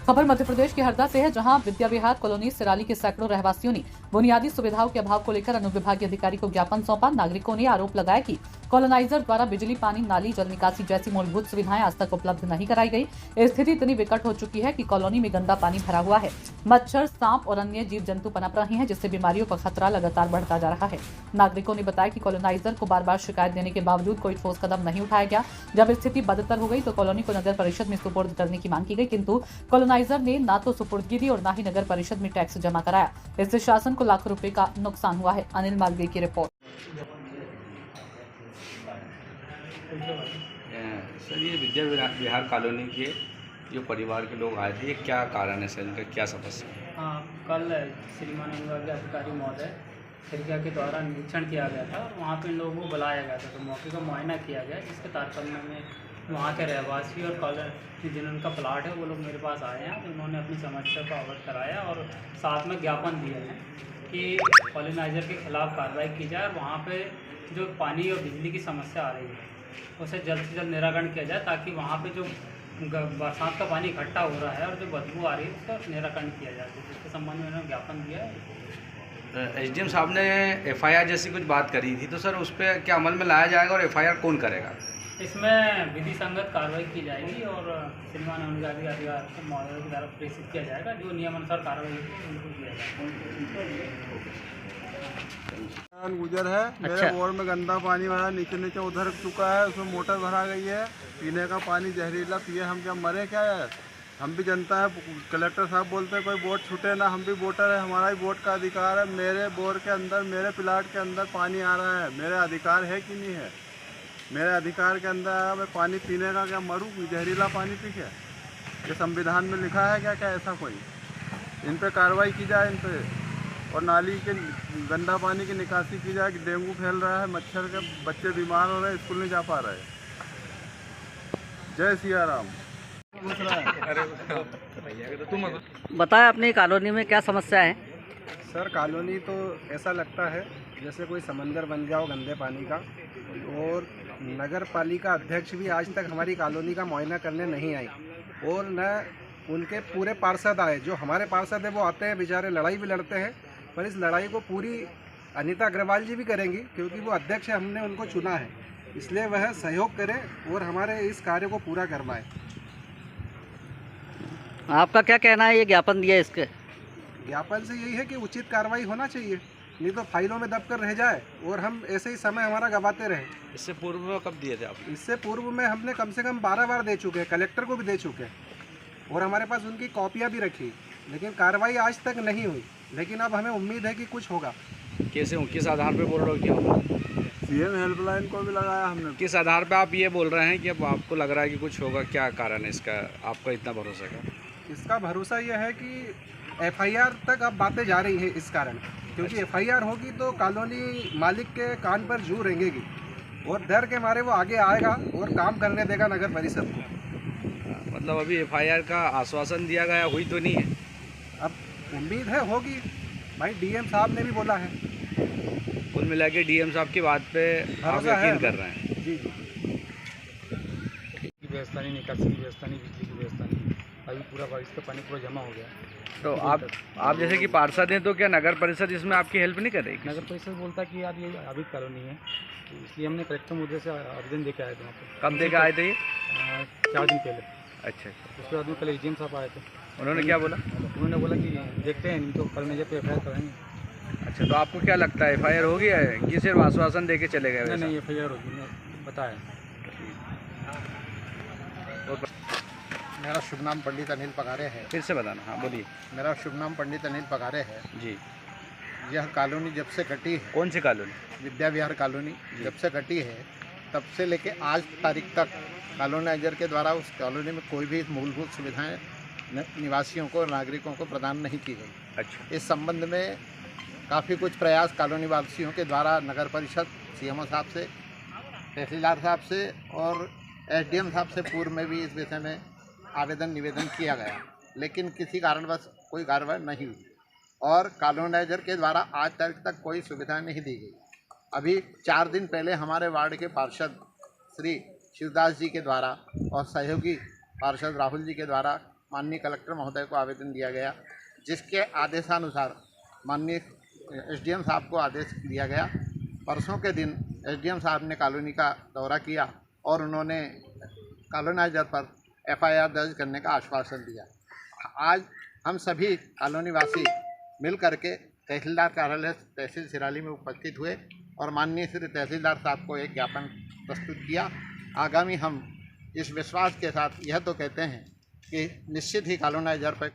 खबर मध्य प्रदेश के हरदा से है, जहां विद्या विहार कॉलोनी सिराली के सैकड़ों रहवासियों ने बुनियादी सुविधाओं के अभाव को लेकर अनुविभागीय अधिकारी को ज्ञापन सौंपा। नागरिकों ने आरोप लगाया कि कॉलोनाइजर द्वारा बिजली, पानी, नाली, जल निकासी जैसी मूलभूत सुविधाएं आज तक उपलब्ध नहीं कराई गई। स्थिति इतनी विकट हो चुकी है कि कॉलोनी में गंदा पानी भरा हुआ है। मच्छर, सांप और अन्य जीव जंतु पनप रहे हैं, जिससे बीमारियों का खतरा लगातार बढ़ता जा रहा है। नागरिकों ने बताया कि कॉलोनाइजर को बार बार शिकायत देने के बावजूद कोई ठोस कदम नहीं उठाया गया। जब स्थिति बदतर हो गई तो कॉलोनी को नगर परिषद में सुपुर्द करने की मांग की गई, किंतु कॉलोनाइजर ने न तो सुपुर्दगी दी और न ही नगर परिषद में टैक्स जमा कराया। इससे शासन को लाखों रुपए का नुकसान हुआ है। अनिल मालवीय की रिपोर्ट। सर, ये विद्या विहार कॉलोनी के जो परिवार के लोग आए थे, ये क्या कारण है सर, इनका क्या समस्या है? हाँ, कल श्रीमान अनुविभागीय अधिकारी महोदय खिड़किया के द्वारा निरीक्षण किया गया था और वहाँ पे इन लोगों को बुलाया गया था, तो मौके का मुआयना किया गया, जिसके तारतम्य में वहाँ के रहवासी और कॉलोनी जिनका प्लाट है वो लोग मेरे पास आए हैं। उन्होंने अपनी समस्या को अवगत कराया और साथ में ज्ञापन दिए हैं कि कॉलोनाइजर के खिलाफ कार्रवाई की जाए और वहाँ पे जो पानी और बिजली की समस्या आ रही है उसे जल्द से जल्द निराकरण किया जाए, ताकि वहाँ पे जो बरसात का पानी इकट्ठा हो रहा है और जो बदबू आ रही है उसका निराकरण किया जाए। जिसके संबंध में उन्होंने ज्ञापन दिया है। एसडीएम साहब ने एफआईआर जैसी कुछ बात करी थी, तो सर उस पर क्या अमल में लाया जाएगा और एफआईआर कौन करेगा? इसमें विधि संगत कार्रवाई की जाएगी और श्रीमान अनुविभागीय अधिकारी महोदय के द्वारा प्रेषित किया जाएगा। जो नियमानुसार कार्रवाई होगी उनको किया जाएगा। गुजर है। मेरे वार्ड में गंदा पानी भरा, नीचे नीचे उधर चुका है, उसमें मोटर भरा गई है, पीने का पानी जहरीला पिए हम क्या मरे क्या है? हम भी जनता है। कलेक्टर साहब बोलते हैं कोई वोट छूटे ना, हम भी वोटर है, हमारा भी वोट का अधिकार है। मेरे बोर के अंदर, मेरे प्लाट के अंदर पानी आ रहा है, मेरे अधिकार है कि नहीं है? मेरे अधिकार के अंदर आया, मैं पानी पीने का क्या मरूँ? जहरीला पानी पी के? ये संविधान में लिखा है क्या? क्या ऐसा कोई? इन पे कार्रवाई की जाए, इन पे, और नाली के गंदा पानी की निकासी की जाए। डेंगू फैल रहा है, मच्छर के बच्चे बीमार हो रहे हैं, स्कूल नहीं जा पा रहे। जय सिया राम। बताएं अपनी कॉलोनी में क्या समस्या है? सर, कॉलोनी तो ऐसा लगता है जैसे कोई समंदर बन गया हो गंदे पानी का, और नगर पालिका अध्यक्ष भी आज तक हमारी कॉलोनी का मुआयना करने नहीं आई, और न उनके पूरे पार्षद आए। जो हमारे पार्षद है वो आते हैं, बेचारे लड़ाई भी लड़ते हैं, पर इस लड़ाई को पूरी अनीता अग्रवाल जी भी करेंगी, क्योंकि वो अध्यक्ष है, हमने उनको चुना है, इसलिए वह सहयोग करें और हमारे इस कार्य को पूरा करवाएं। आपका क्या कहना है? ये ज्ञापन दिया, इसके ज्ञापन से यही है कि उचित कार्रवाई होना चाहिए, नहीं तो फाइलों में दब कर रह जाए और हम ऐसे ही समय हमारा गवाते रहे। इससे पूर्व में कब दिए थे आप? इससे पूर्व में हमने कम से कम 12 बार दे चुके हैं, कलेक्टर को भी दे चुके हैं, और हमारे पास उनकी कॉपियाँ भी रखी, लेकिन कार्रवाई आज तक नहीं हुई। लेकिन अब हमें उम्मीद है कि कुछ होगा। कैसे हो, किस आधार पे बोल रहे हो कि होगा? सीएम हेल्पलाइन को भी लगाया हमने। किस आधार पे आप ये बोल रहे हैं कि अब आपको लग रहा है कि कुछ होगा? क्या कारण है इसका, आपका इतना भरोसा का? इसका भरोसा यह है कि एफआईआर तक अब बातें जा रही हैं, इस कारण, क्योंकि एफआईआर होगी तो कॉलोनी मालिक के कान पर जू रेंगेगी और डर के मारे वो आगे आएगा और काम करने देगा नगर परिषद को। मतलब अभी एफआईआर का आश्वासन दिया गया, हुई तो नहीं है? अब उम्मीद है होगी भाई, डीएम साहब ने भी बोला है। कुल मिला के डीएम साहब की बात पे आप यकीन कर रहे हैं? जी। व्यवस्था नहीं, निकासी की व्यवस्था नहीं, बिजली की व्यवस्था नहीं, अभी पूरा बारिश का पानी पूरा जमा हो गया। तो आप जैसे कि पार्षद हैं, तो क्या नगर परिषद इसमें आपकी हेल्प नहीं कर रही? नगर परिषद बोलता कि यार ये अभी कॉलोनी है, तो इसलिए हमने कलेक्टर मुद्दे से आवेदन दे के आए थे वहाँ पर। कब दे के आए थे ये? 4 दिन पहले। अच्छा। उसके बाद में कल एजीएम साहब आए थे, उन्होंने क्या बोला? उन्होंने बोला कि देखते हैं, नहीं तो कॉलोनाइजर पे एफआईआर कराएंगे। अच्छा, तो आपको क्या लगता है एफआईआर हो गया है कि सिर्फ आश्वासन दे के चले गए? नहीं, एफआईआर होगी, बताया। मेरा शुभ नाम पंडित अनिल पगारे है। फिर से बताना। हाँ, बोलिए। मेरा शुभ नाम पंडित अनिल पगारे है जी। यह कॉलोनी जब से कटी है, कौन सी कॉलोनी? विद्या विहार कॉलोनी जब से कटी है, तब से लेके आज तारीख तक कॉलोनाइजर के द्वारा उस कॉलोनी में कोई भी मूलभूत सुविधाएं निवासियों को, नागरिकों को प्रदान नहीं की गई। अच्छा। इस संबंध में काफ़ी कुछ प्रयास कॉलोनी वासियों के द्वारा नगर परिषद, सीएमओ साहब से, तहसीलदार साहब से और एसडीएम साहब से पूर्व में भी इस विषय में आवेदन निवेदन किया गया, लेकिन किसी कारणवश कोई कार्रवाई नहीं हुई और कॉलोनाइजर के द्वारा आज तारीख तक कोई सुविधा नहीं दी गई। अभी 4 दिन पहले हमारे वार्ड के पार्षद श्री शिवदास जी के द्वारा और सहयोगी पार्षद राहुल जी के द्वारा माननीय कलेक्टर महोदय को आवेदन दिया गया, जिसके आदेशानुसार माननीय एसडीएम साहब को आदेश दिया गया। परसों के दिन एसडीएम साहब ने कॉलोनी का दौरा किया और उन्होंने कॉलोनाइजर पर एफआईआर दर्ज करने का आश्वासन दिया। आज हम सभी कॉलोनी वासी मिल करके तहसीलदार कार्यालय तहसील सिराली में उपस्थित हुए और माननीय श्री तहसीलदार साहब को एक ज्ञापन प्रस्तुत किया। आगामी हम इस विश्वास के साथ यह तो कहते हैं कि निश्चित ही कॉलोनाइजर पर